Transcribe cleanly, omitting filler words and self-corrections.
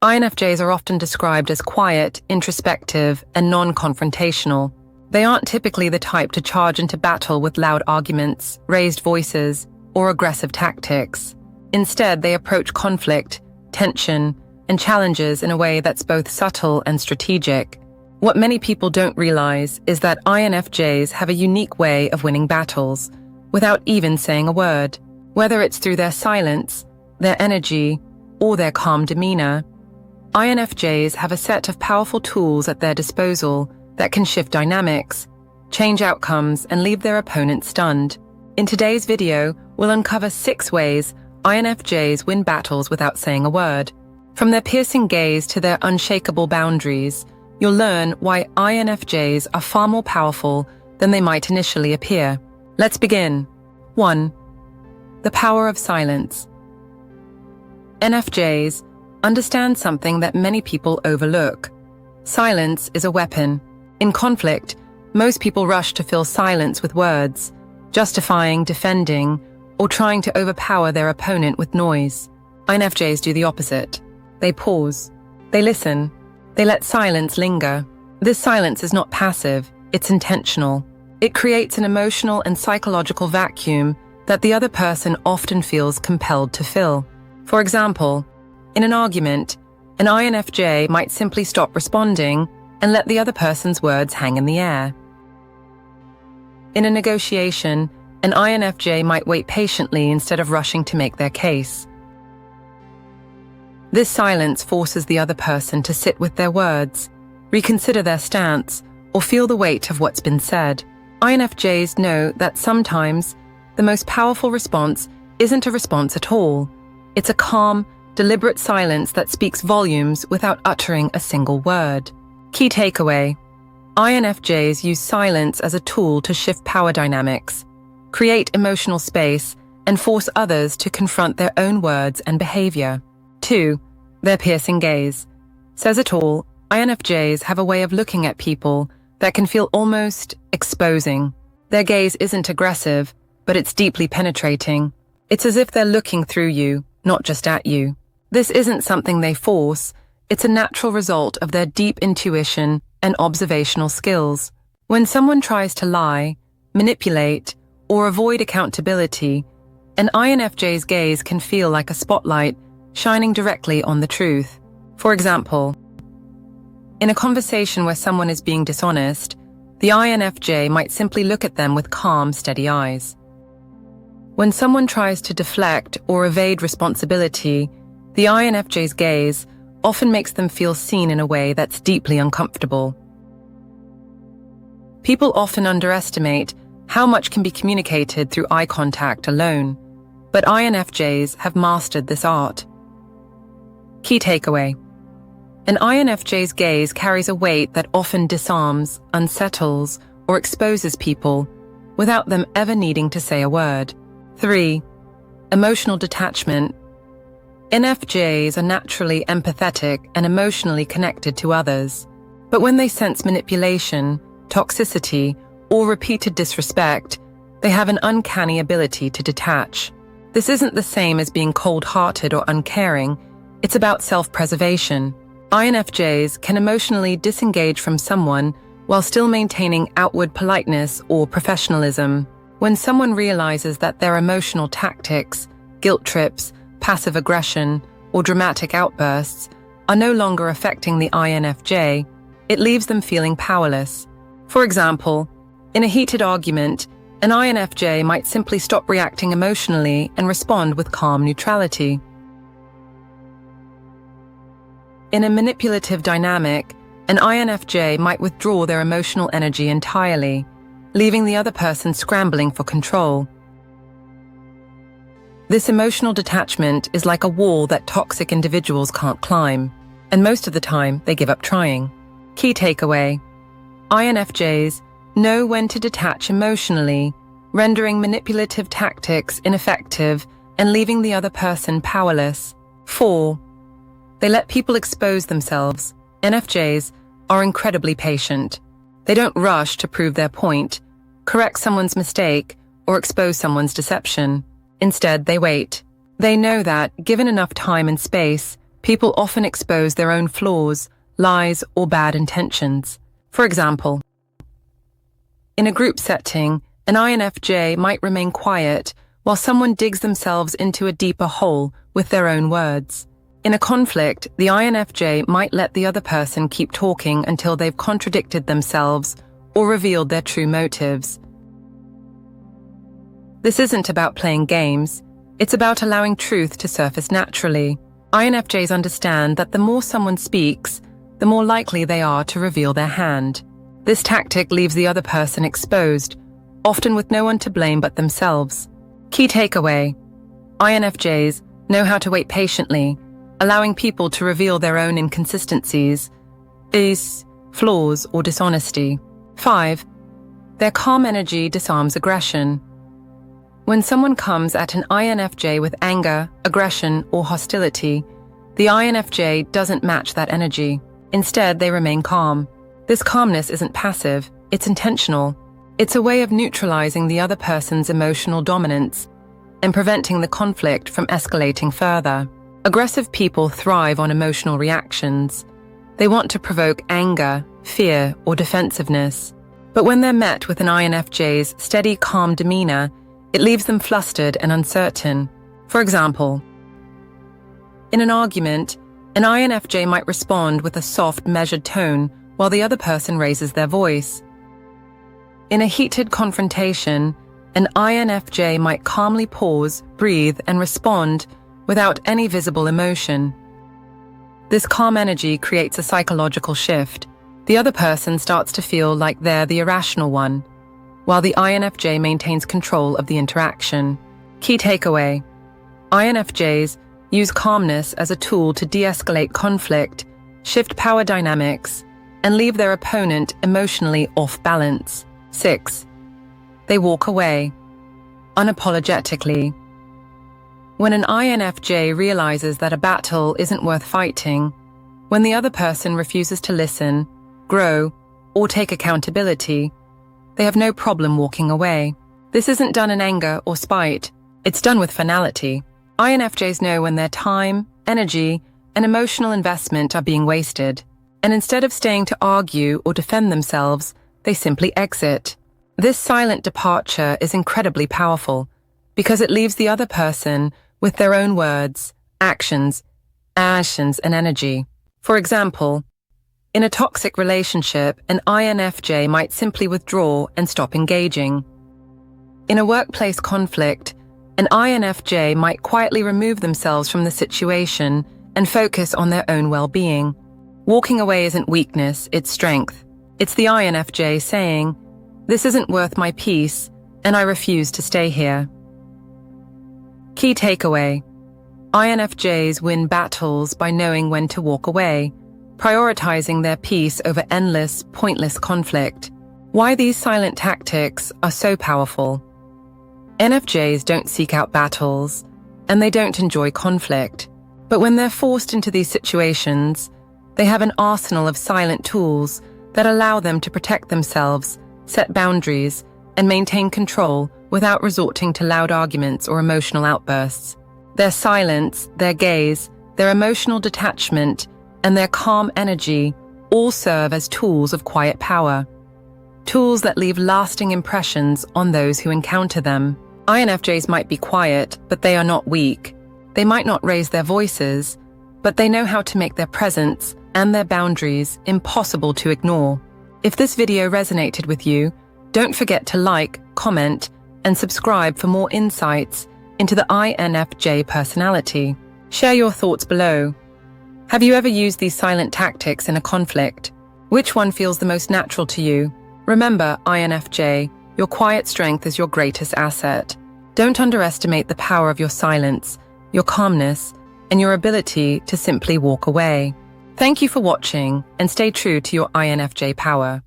INFJs are often described as quiet, introspective, and non-confrontational. They aren't typically the type to charge into battle with loud arguments, raised voices, or aggressive tactics. Instead, they approach conflict, tension, and challenges in a way that's both subtle and strategic. What many people don't realize is that INFJs have a unique way of winning battles without even saying a word, whether it's through their silence, their energy, or their calm demeanor. INFJs have a set of powerful tools at their disposal that can shift dynamics, change outcomes, and leave their opponent stunned. In today's video, we'll uncover 6 ways INFJs win battles without saying a word. From their piercing gaze to their unshakable boundaries, you'll learn why INFJs are far more powerful than they might initially appear. Let's begin. 1. The power of silence. INFJs understand something that many people overlook. Silence is a weapon. In conflict, most people rush to fill silence with words, justifying, defending, or trying to overpower their opponent with noise. INFJs do the opposite. They pause. They listen. They let silence linger. This silence is not passive, it's intentional. It creates an emotional and psychological vacuum that the other person often feels compelled to fill. For example, in an argument, an INFJ might simply stop responding and let the other person's words hang in the air. In a negotiation, an INFJ might wait patiently instead of rushing to make their case. This silence forces the other person to sit with their words, reconsider their stance, or feel the weight of what's been said. INFJs know that sometimes the most powerful response isn't a response at all. It's a calm, deliberate silence that speaks volumes without uttering a single word. Key takeaway: INFJs use silence as a tool to shift power dynamics, create emotional space, and force others to confront their own words and behavior. 2. Their piercing gaze. Says it all, INFJs have a way of looking at people that can feel almost exposing. Their gaze isn't aggressive, but it's deeply penetrating. It's as if they're looking through you, not just at you. This isn't something they force, it's a natural result of their deep intuition and observational skills. When someone tries to lie, manipulate, or avoid accountability, an INFJ's gaze can feel like a spotlight shining directly on the truth. For example, in a conversation where someone is being dishonest, the INFJ might simply look at them with calm, steady eyes. When someone tries to deflect or evade responsibility, the INFJ's gaze often makes them feel seen in a way that's deeply uncomfortable. People often underestimate how much can be communicated through eye contact alone, but INFJs have mastered this art. Key takeaway: an INFJ's gaze carries a weight that often disarms, unsettles, or exposes people without them ever needing to say a word. 3. Emotional detachment. INFJs are naturally empathetic and emotionally connected to others, but when they sense manipulation, toxicity, or repeated disrespect, they have an uncanny ability to detach. This isn't the same as being cold-hearted or uncaring, it's about self-preservation. INFJs can emotionally disengage from someone while still maintaining outward politeness or professionalism. When someone realizes that their emotional tactics, guilt trips, passive aggression, or dramatic outbursts are no longer affecting the INFJ, it leaves them feeling powerless. For example, in a heated argument, an INFJ might simply stop reacting emotionally and respond with calm neutrality. In a manipulative dynamic, an INFJ might withdraw their emotional energy entirely, leaving the other person scrambling for control. This emotional detachment is like a wall that toxic individuals can't climb, and most of the time they give up trying. Key takeaway: INFJs know when to detach emotionally, rendering manipulative tactics ineffective and leaving the other person powerless. 4. They let people expose themselves. INFJs are incredibly patient. They don't rush to prove their point, correct someone's mistake, or expose someone's deception. Instead, they wait. They know that, given enough time and space, People often expose their own flaws, lies, or bad intentions. For example, in a group setting, an INFJ might remain quiet while someone digs themselves into a deeper hole with their own words. In a conflict, the INFJ might let the other person keep talking until they've contradicted themselves or revealed their true motives. This isn't about playing games, it's about allowing truth to surface naturally. INFJs understand that the more someone speaks, the more likely they are to reveal their hand. This tactic leaves the other person exposed, often with no one to blame but themselves. Key takeaway: INFJs know how to wait patiently, allowing people to reveal their own inconsistencies, flaws, or dishonesty. 5. Their calm energy disarms aggression. When someone comes at an INFJ with anger, aggression, or hostility, the INFJ doesn't match that energy. Instead, they remain calm. This calmness isn't passive, it's intentional. It's a way of neutralizing the other person's emotional dominance and preventing the conflict from escalating further. Aggressive people thrive on emotional reactions. They want to provoke anger, fear, or defensiveness. But when they're met with an INFJ's steady, calm demeanor, it leaves them flustered and uncertain. For example, in an argument, an INFJ might respond with a soft, measured tone while the other person raises their voice. In a heated confrontation, an INFJ might calmly pause, breathe, and respond without any visible emotion. This calm energy creates a psychological shift. The other person starts to feel like they're the irrational one, while the INFJ maintains control of the interaction. Key takeaway: INFJs use calmness as a tool to de-escalate conflict, shift power dynamics, and leave their opponent emotionally off balance. 6. They walk away, unapologetically. When an INFJ realizes that a battle isn't worth fighting, when the other person refuses to listen, grow, or take accountability, they have no problem walking away. This isn't done in anger or spite, it's done with finality. INFJs know when their time, energy, and emotional investment are being wasted, and instead of staying to argue or defend themselves, they simply exit. This silent departure is incredibly powerful because it leaves the other person with their own words, actions, and energy. For example, in a toxic relationship, an INFJ might simply withdraw and stop engaging. In a workplace conflict, an INFJ might quietly remove themselves from the situation and focus on their own well-being. Walking away isn't weakness, it's strength. It's the INFJ saying, "This isn't worth my peace, and I refuse to stay here." Key takeaway: INFJs win battles by knowing when to walk away, prioritizing their peace over endless, pointless conflict. Why these silent tactics are so powerful? NFJs don't seek out battles, and they don't enjoy conflict. But when they're forced into these situations, they have an arsenal of silent tools that allow them to protect themselves, set boundaries, and maintain control without resorting to loud arguments or emotional outbursts. Their silence, their gaze, their emotional detachment, and their calm energy all serve as tools of quiet power. Tools that leave lasting impressions on those who encounter them. INFJs might be quiet, but they are not weak. They might not raise their voices, but they know how to make their presence and their boundaries impossible to ignore. If this video resonated with you, don't forget to like, comment, and subscribe for more insights into the INFJ personality. Share your thoughts below. Have you ever used these silent tactics in a conflict? Which one feels the most natural to you? Remember, INFJ, your quiet strength is your greatest asset. Don't underestimate the power of your silence, your calmness, and your ability to simply walk away. Thank you for watching, and stay true to your INFJ power.